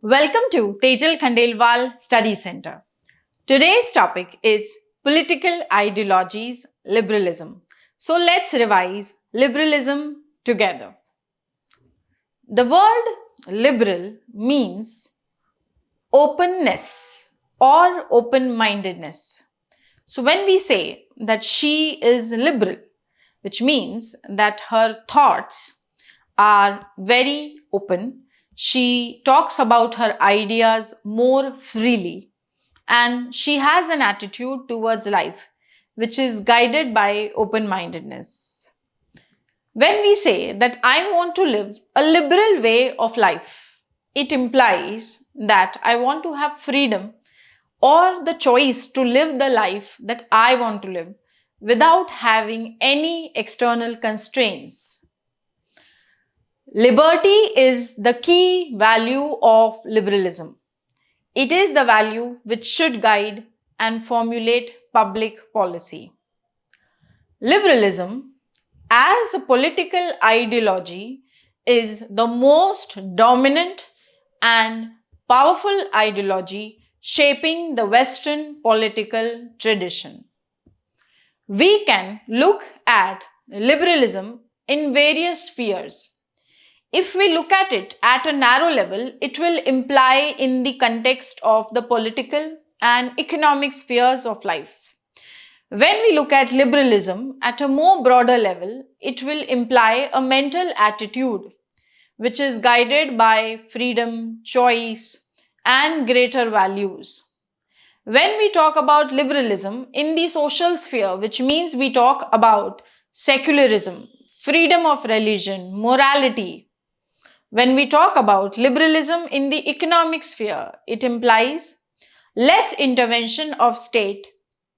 Welcome to Tejal KHANDELWAL Study Center. Today's topic is political ideologies, liberalism. So let's revise liberalism together. The word liberal means openness or open-mindedness. So when we say that she is liberal, which means that her thoughts are very open, she talks about her ideas more freely, and she has an attitude towards life which is guided by open-mindedness. When we say that I want to live a liberal way of life, it implies that I want to have freedom or the choice to live the life that I want to live without having any external constraints. Liberty is the key value of liberalism. It is the value which should guide and formulate public policy. Liberalism, as a political ideology, is the most dominant and powerful ideology shaping the Western political tradition. We can look at liberalism in various spheres. If we look at it at a narrow level, it will imply in the context of the political and economic spheres of life. When we look at liberalism at a more broader level, it will imply a mental attitude which is guided by freedom, choice, and greater values. When we talk about liberalism in the social sphere, which means we talk about secularism, freedom of religion, morality. When we talk about liberalism in the economic sphere, it implies less intervention of state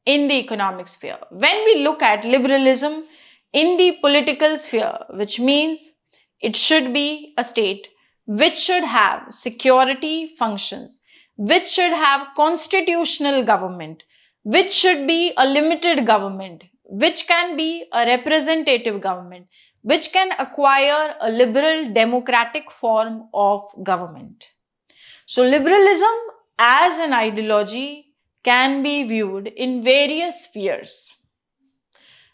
in the economic sphere. When we look at liberalism in the political sphere, which means it should be a state which should have security functions, which should have constitutional government, which should be a limited government, which can be a representative government, which can acquire a liberal democratic form of government. So liberalism as an ideology can be viewed in various spheres.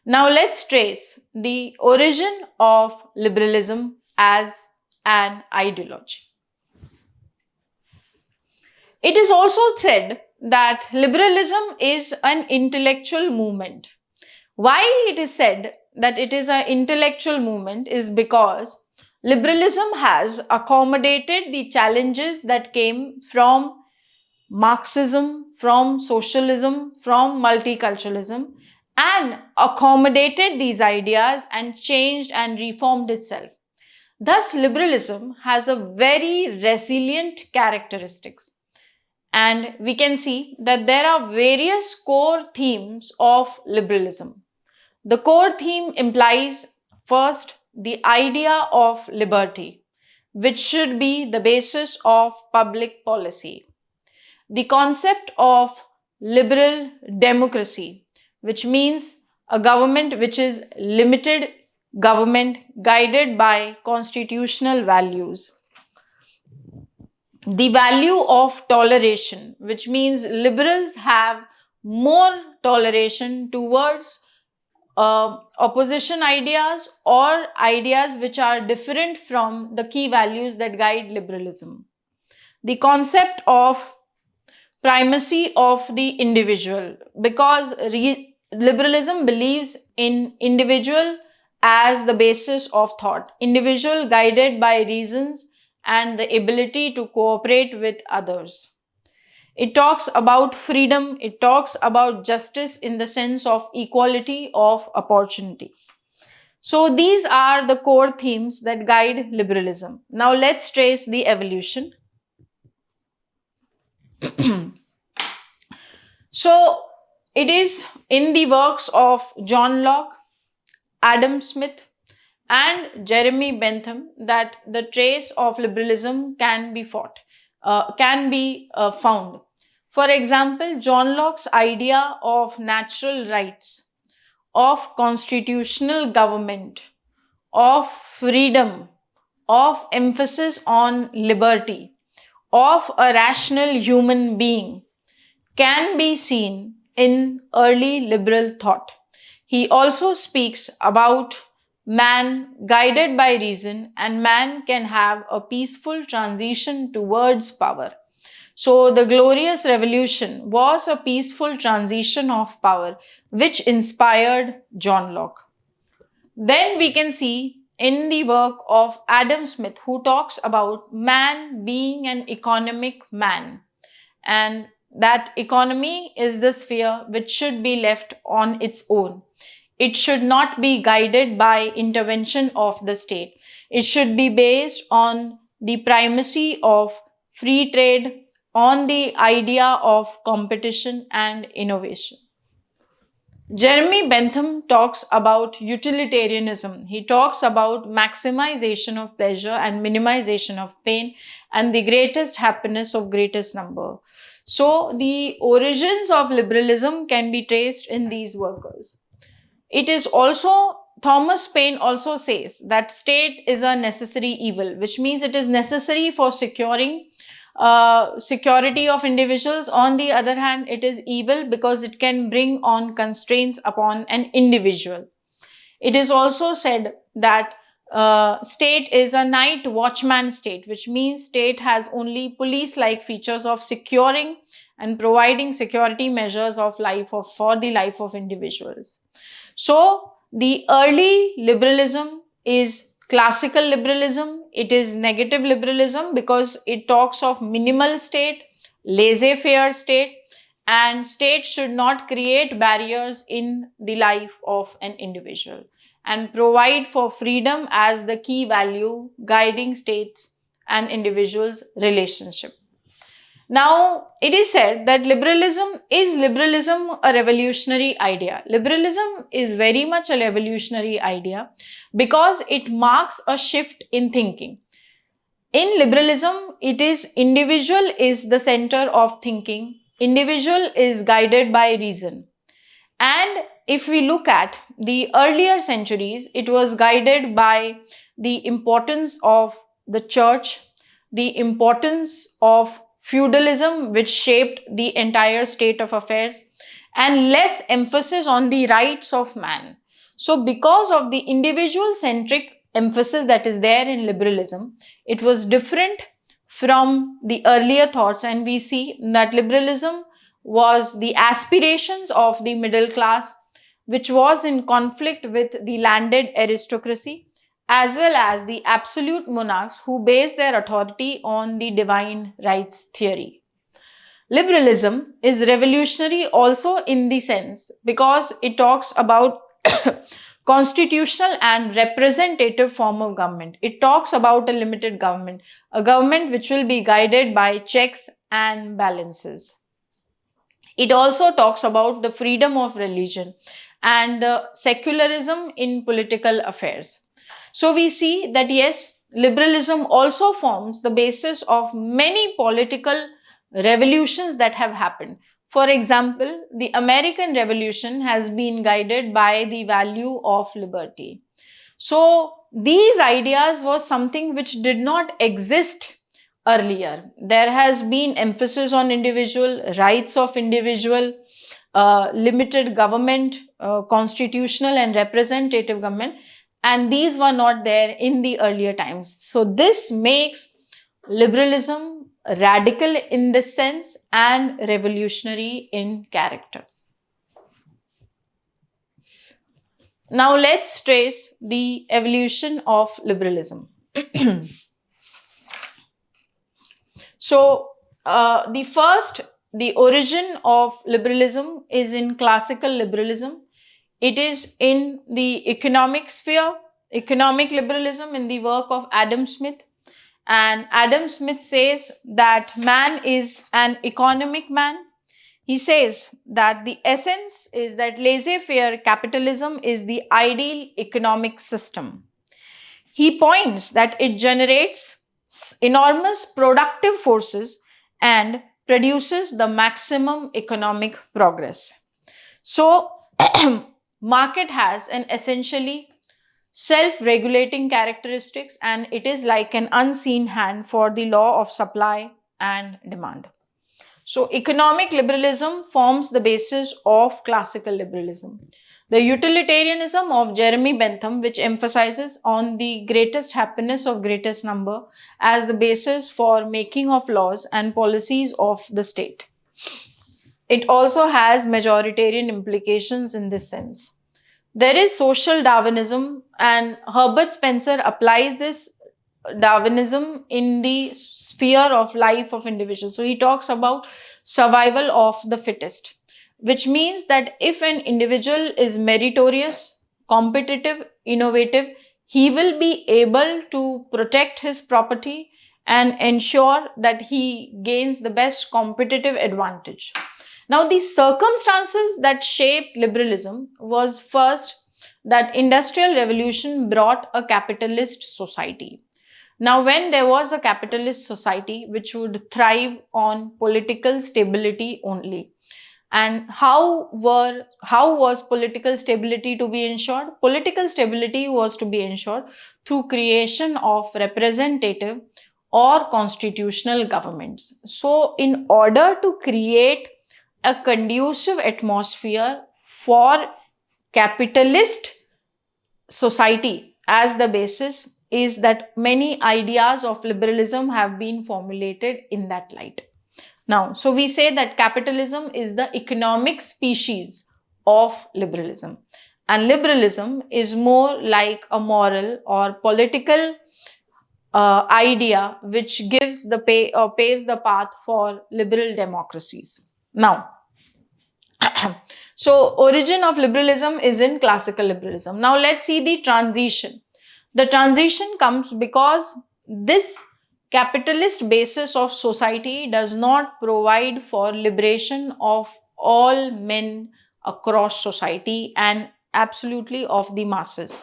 Now let's trace the origin of liberalism as an ideology. It is also said that liberalism is an intellectual movement. Why it is said that it is an intellectual movement is because liberalism has accommodated the challenges that came from Marxism, from socialism, from multiculturalism, and accommodated these ideas and changed and reformed itself. Thus, liberalism has a very resilient characteristics. And we can see that there are various core themes of liberalism. The core theme implies first the idea of liberty, which should be the basis of public policy. The concept of liberal democracy, which means a government which is limited government guided by constitutional values. The value of toleration, which means liberals have more toleration towards opposition ideas or ideas which are different from the key values that guide liberalism. The concept of primacy of the individual, because liberalism believes in individual as the basis of thought, individual guided by reasons and the ability to cooperate with others. It talks about freedom, it talks about justice in the sense of equality of opportunity. So these are the core themes that guide liberalism. Now let's trace the evolution. So it is in the works of John Locke, Adam Smith, and Jeremy Bentham that the trace of liberalism can be found. For example, John Locke's idea of natural rights, of constitutional government, of freedom, of emphasis on liberty, of a rational human being can be seen in early liberal thought. He also speaks about man guided by reason, and man can have a peaceful transition towards power. So, the Glorious Revolution was a peaceful transition of power which inspired John Locke. Then we can see in the work of Adam Smith, who talks about man being an economic man, and that economy is the sphere which should be left on its own. It should not be guided by intervention of the state. It should be based on the primacy of free trade, on the idea of competition and innovation. Jeremy Bentham talks about utilitarianism. He talks about maximization of pleasure and minimization of pain and the greatest happiness of greatest number. So, the origins of liberalism can be traced in these workers. It is also, Thomas Paine also says that state is a necessary evil, which means it is necessary for securing security of individuals. On the other hand, it is evil because it can bring on constraints upon an individual. It is also said that state is a night watchman state, which means state has only police-like features of securing and providing security measures of life for the life of individuals. So, the early liberalism is classical liberalism. It is negative liberalism because it talks of minimal state, laissez-faire state, and state should not create barriers in the life of an individual and provide for freedom as the key value guiding states and individuals' relationship. Now, it is said that liberalism a revolutionary idea? Liberalism is very much a revolutionary idea because it marks a shift in thinking. In liberalism, it is individual is the center of thinking. Individual is guided by reason. And if we look at the earlier centuries, it was guided by the importance of the church, the importance of feudalism, which shaped the entire state of affairs, and less emphasis on the rights of man. So, because of the individual centric emphasis that is there in liberalism, it was different from the earlier thoughts, and we see that liberalism was the aspirations of the middle class, which was in conflict with the landed aristocracy, as well as the absolute monarchs who based their authority on the divine rights theory. Liberalism is revolutionary also in the sense because it talks about constitutional and representative form of government. It talks about a limited government, a government which will be guided by checks and balances. It also talks about the freedom of religion and secularism in political affairs. So we see that yes, liberalism also forms the basis of many political revolutions that have happened. For example, the American Revolution has been guided by the value of liberty. So these ideas was something which did not exist earlier. There has been emphasis on individual rights of individual, limited government, constitutional and representative government, and these were not there in the earlier times. So this makes liberalism radical in this sense and revolutionary in character. Now let's trace the evolution of liberalism. So, the origin of liberalism is in classical liberalism. It is in the economic sphere, economic liberalism in the work of Adam Smith. And Adam Smith says that man is an economic man. He says that the essence is that laissez-faire capitalism is the ideal economic system. He points that it generates enormous productive forces and produces the maximum economic progress. So, market has an essentially self-regulating characteristics, and it is like an unseen hand for the law of supply and demand. So economic liberalism forms the basis of classical liberalism. The utilitarianism of Jeremy Bentham, which emphasizes on the greatest happiness of greatest number as the basis for making of laws and policies of the state. It also has majoritarian implications in this sense. There is social Darwinism, and Herbert Spencer applies this Darwinism in the sphere of life of individuals. So he talks about survival of the fittest, which means that if an individual is meritorious, competitive, innovative, he will be able to protect his property and ensure that he gains the best competitive advantage. Now, the circumstances that shaped liberalism was first that industrial revolution brought a capitalist society. Now, when there was a capitalist society which would thrive on political stability only, and how was political stability to be ensured? Political stability was to be ensured through creation of representative or constitutional governments. So, in order to create a conducive atmosphere for capitalist society as the basis, is that many ideas of liberalism have been formulated in that light. Now, so we say that capitalism is the economic species of liberalism, and liberalism is more like a moral or political idea which gives the paves the path for liberal democracies. Now, so origin of liberalism is in classical liberalism. Now let's see the transition. The transition comes because this capitalist basis of society does not provide for liberation of all men across society and absolutely of the masses.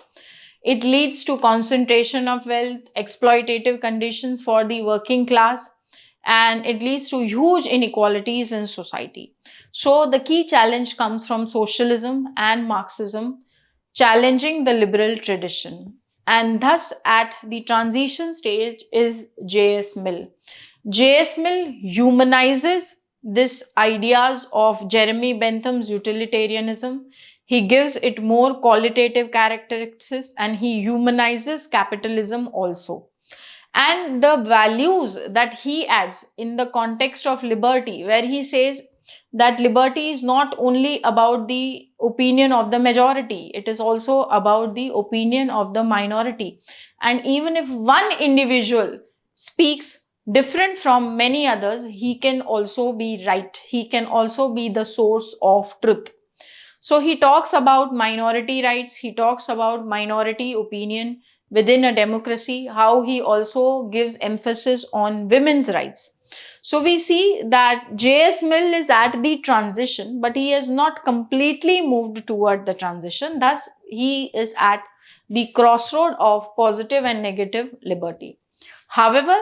It leads to concentration of wealth, exploitative conditions for the working class, and it leads to huge inequalities in society. So the key challenge comes from socialism and Marxism, challenging the liberal tradition. And thus at the transition stage is J.S. Mill. J.S. Mill humanizes this ideas of Jeremy Bentham's utilitarianism. He gives it more qualitative characteristics and he humanizes capitalism also. And the values that he adds in the context of liberty, where he says that liberty is not only about the opinion of the majority, it is also about the opinion of the minority. And even if one individual speaks different from many others, he can also be right. He can also be the source of truth. So he talks about minority rights, he talks about minority opinion within a democracy, how he also gives emphasis on women's rights. So we see that J.S. Mill is at the transition, but he has not completely moved toward the transition. Thus, he is at the crossroad of positive and negative liberty. However,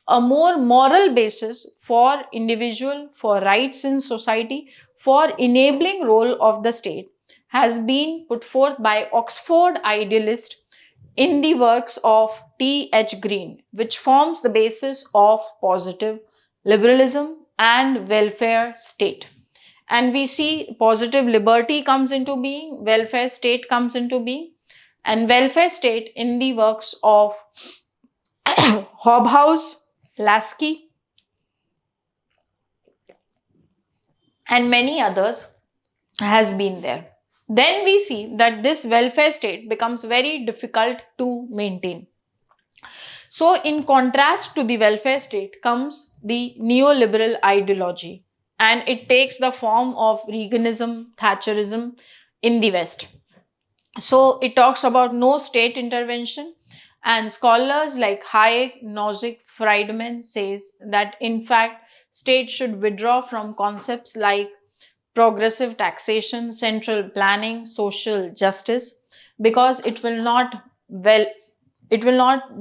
a more moral basis for individual, for rights in society, for enabling role of the state has been put forth by Oxford idealist in the works of T.H. Green, which forms the basis of positive liberalism and welfare state. And we see positive liberty comes into being, welfare state comes into being, and welfare state in the works of Hobhouse, Lasky, and many others has been there. Then we see that this welfare state becomes very difficult to maintain. So in contrast to the welfare state comes the neoliberal ideology, and it takes the form of Reaganism, Thatcherism in the West. So it talks about no state intervention, and scholars like Hayek, Nozick, Friedman says that in fact state should withdraw from concepts like progressive taxation, central planning, social justice, because it will not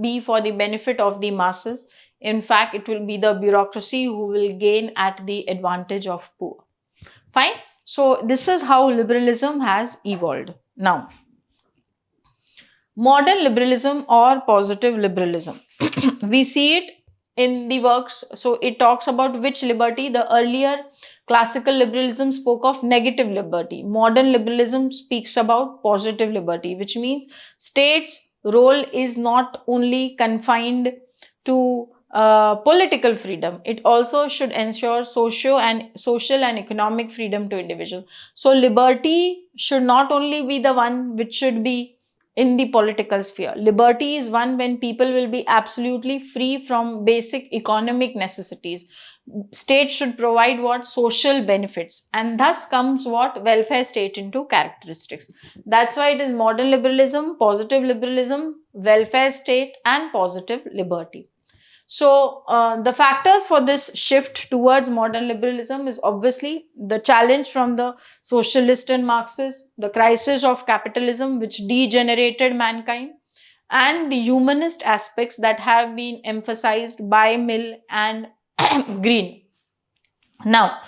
be for the benefit of the masses. In fact, it will be the bureaucracy who will gain at the advantage of poor. Fine. So this is how liberalism has evolved. Now, modern liberalism or positive liberalism. We see it in the works. So it talks about which liberty. The earlier classical liberalism spoke of negative liberty. Modern liberalism speaks about positive liberty, which means states' role is not only confined to political freedom. It also should ensure social and economic freedom to individuals. So liberty should not only be the one which should be in the political sphere. Liberty is one when people will be absolutely free from basic economic necessities. State should provide what? Social benefits, and thus comes what? Welfare state into characteristics. That's why it is modern liberalism, positive liberalism, welfare state, and positive liberty. So the factors for this shift towards modern liberalism is obviously the challenge from the socialist and Marxists, the crisis of capitalism which degenerated mankind, and the humanist aspects that have been emphasized by Mill and Green. Now,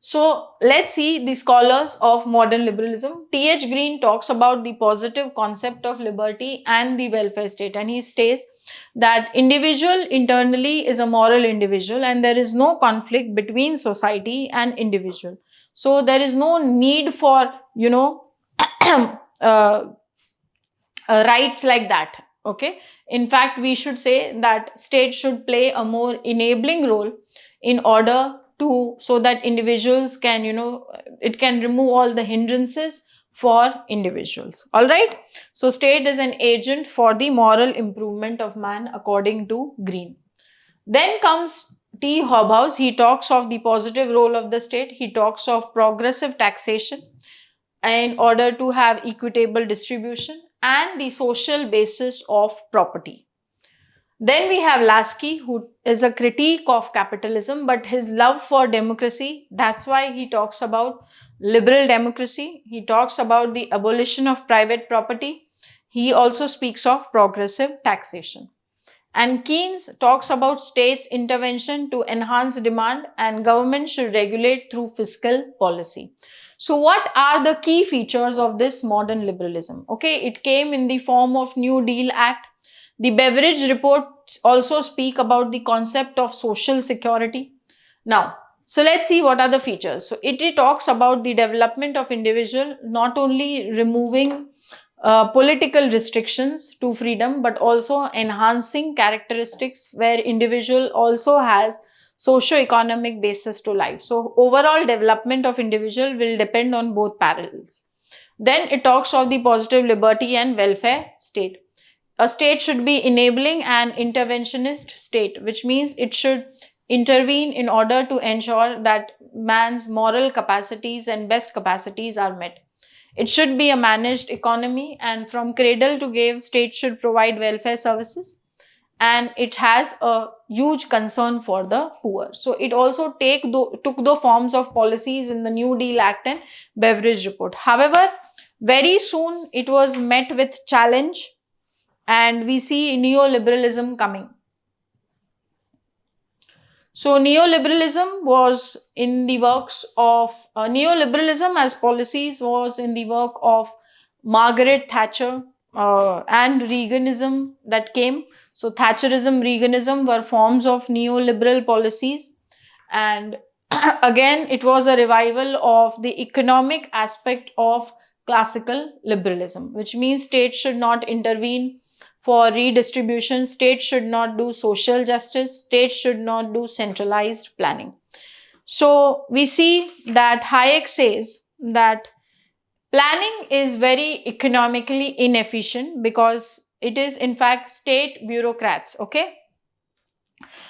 so let's see the scholars of modern liberalism. T.H. Green talks about the positive concept of liberty and the welfare state, and he states that individual internally is a moral individual and there is no conflict between society and individual. So there is no need for, rights like that. Okay. In fact, we should say that state should play a more enabling role in order to, so that individuals can, it can remove all the hindrances for individuals. All right. So state is an agent for the moral improvement of man according to Green. Then comes T. Hobhouse. He talks of the positive role of the state. He talks of progressive taxation in order to have equitable distribution and the social basis of property. Then we have Lasky, who is a critique of capitalism, but his love for democracy, that's why he talks about liberal democracy. He talks about the abolition of private property. He also speaks of progressive taxation. And Keynes talks about states' intervention to enhance demand and government should regulate through fiscal policy. So what are the key features of this modern liberalism? Okay, it came in the form of New Deal Act. The Beveridge reports also speak about the concept of social security. Now, so let's see what are the features. So it talks about the development of individual, not only removing political restrictions to freedom, but also enhancing characteristics where individual also has socio-economic basis to life. So overall development of individual will depend on both parallels. Then it talks of the positive liberty and welfare state. A state should be enabling and interventionist state, which means it should intervene in order to ensure that man's moral capacities and best capacities are met. It should be a managed economy, and from cradle to grave, state should provide welfare services, and it has a huge concern for the poor. So it also took the forms of policies in the New Deal Act and Beveridge report. However, very soon it was met with challenge, and we see neoliberalism coming. So neoliberalism was in the works of, neoliberalism as policies was in the work of Margaret Thatcher and Reaganism that came. So Thatcherism, Reaganism were forms of neoliberal policies, and again it was a revival of the economic aspect of classical liberalism, which means state should not intervene for redistribution, state should not do social justice, state should not do centralized planning. So we see that Hayek says that planning is very economically inefficient because it is in fact state bureaucrats, okay?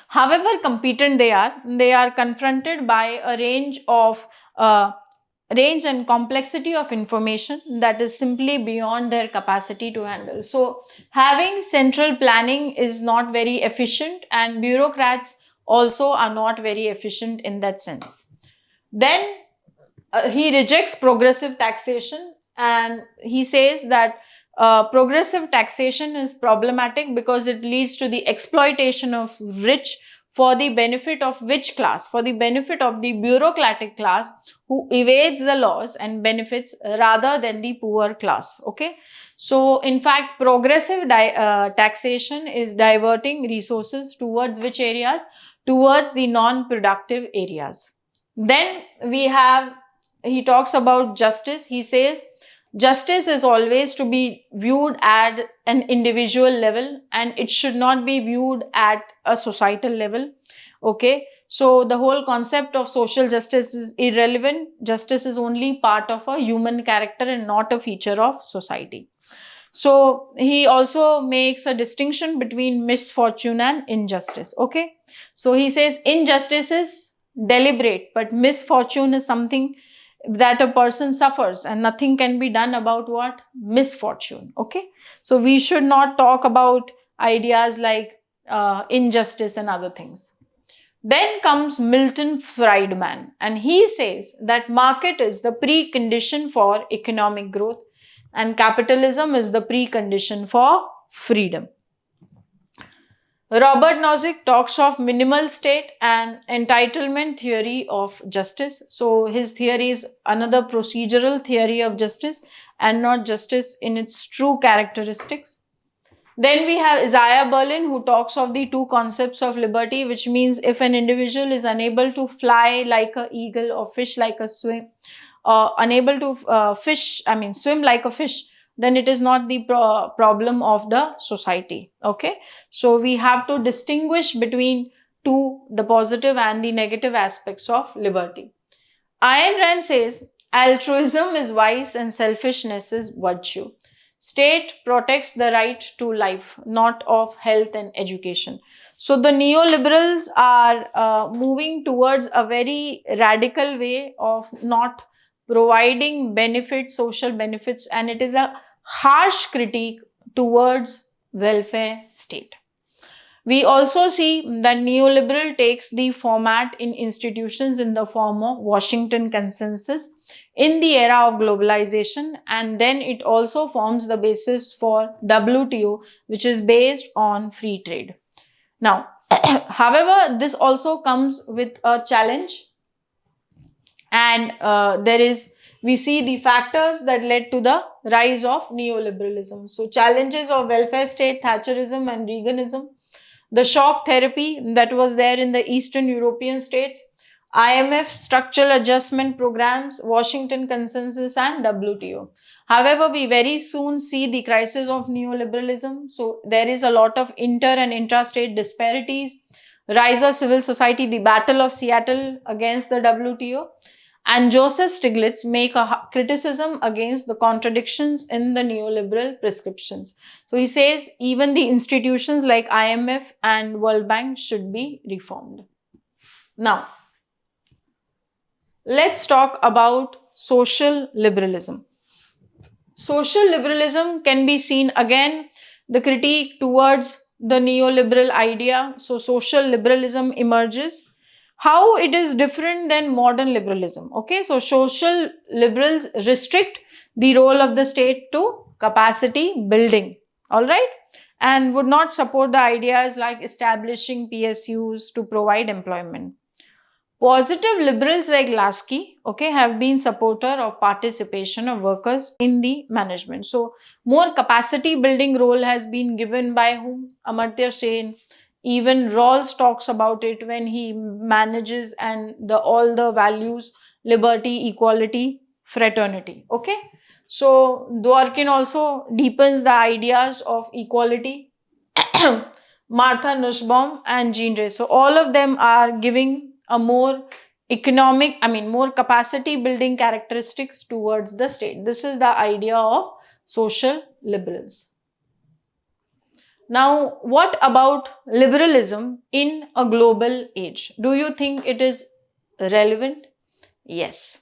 However competent they are confronted by a range and complexity of information that is simply beyond their capacity to handle. So having central planning is not very efficient, and bureaucrats also are not very efficient in that sense. Then he rejects progressive taxation, and he says that progressive taxation is problematic because it leads to the exploitation of rich for the benefit of which class? For the benefit of the bureaucratic class who evades the laws and benefits rather than the poor class. Okay. So in fact, progressive taxation is diverting resources towards which areas? Towards the non-productive areas. Then he talks about justice. He says, justice is always to be viewed at an individual level and it should not be viewed at a societal level. Okay. So the whole concept of social justice is irrelevant. Justice is only part of a human character and not a feature of society. So he also makes a distinction between misfortune and injustice. Okay. So he says injustice is deliberate, but misfortune is something that a person suffers and nothing can be done about what? Misfortune. Okay. So we should not talk about ideas like injustice and other things. Then comes Milton Friedman, and he says that market is the precondition for economic growth and capitalism is the precondition for freedom. Robert Nozick talks of minimal state and entitlement theory of justice. So his theory is another procedural theory of justice and not justice in its true characteristics. Then we have Isaiah Berlin, who talks of the two concepts of liberty, which means if an individual is unable to fly like an eagle or fish like a swim, unable to swim like a fish, then it is not the problem of the society. Okay. So we have to distinguish between the positive and the negative aspects of liberty. Ayn Rand says, altruism is vice and selfishness is virtue. State protects the right to life, not of health and education. So the neoliberals are moving towards a very radical way of not providing benefits, social benefits, and it is a harsh critique towards welfare state. We also see that neoliberal takes the format in institutions in the form of Washington Consensus in the era of globalization, and then it also forms the basis for WTO, which is based on free trade. Now, however, this also comes with a challenge, and we see the factors that led to the rise of neoliberalism. So, challenges of welfare state, Thatcherism and Reaganism, the shock therapy that was there in the Eastern European states, IMF structural adjustment programs, Washington Consensus and WTO. However, we very soon see the crisis of neoliberalism. So there is a lot of inter and intrastate disparities, rise of civil society, the Battle of Seattle against the WTO. And Joseph Stiglitz make a criticism against the contradictions in the neoliberal prescriptions. So he says even the institutions like IMF and World Bank should be reformed. Now, let's talk about social liberalism. Social liberalism can be seen again, the critique towards the neoliberal idea. So social liberalism emerges. How it is different than modern liberalism? Okay, so social liberals restrict the role of the state to capacity building, all right, and would not support the ideas like establishing PSUs to provide employment. Positive liberals like Lasky, okay, have been supporter of participation of workers in the management. So more capacity building role has been given by whom? Amartya Sen. Even Rawls talks about it when he manages and all the values, liberty, equality, fraternity. Okay. So Dworkin also deepens the ideas of equality. Martha Nussbaum and Jean Ray. So all of them are giving a more more capacity building characteristics towards the state. This is the idea of social liberals. Now, what about liberalism in a global age? Do you think it is relevant? Yes.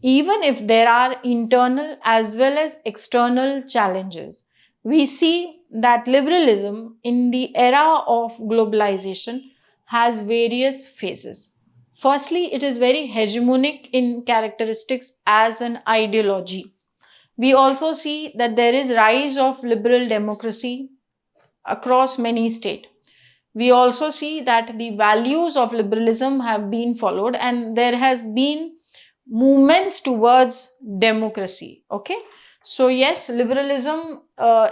Even if there are internal as well as external challenges, we see that liberalism in the era of globalization has various phases. Firstly, it is very hegemonic in characteristics as an ideology. We also see that there is rise of liberal democracy across many states. we also see that the values of liberalism have been followed and there has been movements towards democracy. Okay, so yes, liberalism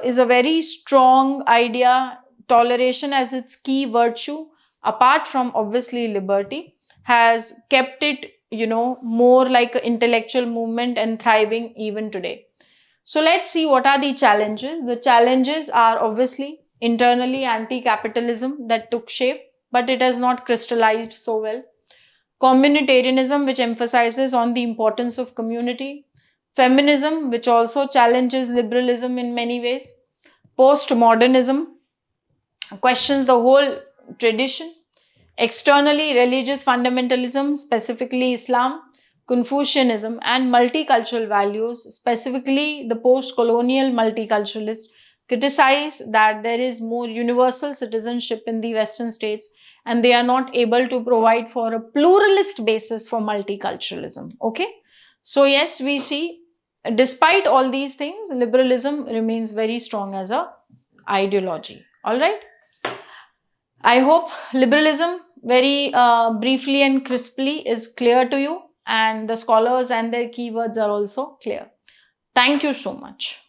is a very strong idea. Toleration as its key virtue, apart from obviously liberty, has kept it, more like an intellectual movement and thriving even today. So let's see what are the challenges. The challenges are obviously internally anti-capitalism that took shape, but it has not crystallized so well. Communitarianism, which emphasizes on the importance of community. Feminism, which also challenges liberalism in many ways. Postmodernism questions the whole tradition. Externally, religious fundamentalism, specifically Islam, Confucianism, and multicultural values, specifically the post-colonial multiculturalists, criticize that there is more universal citizenship in the Western states and they are not able to provide for a pluralist basis for multiculturalism. Okay, so yes, we see despite all these things, liberalism remains very strong as a ideology. All right. I hope liberalism, very briefly and crisply, is clear to you, and the scholars and their keywords are also clear. Thank you so much.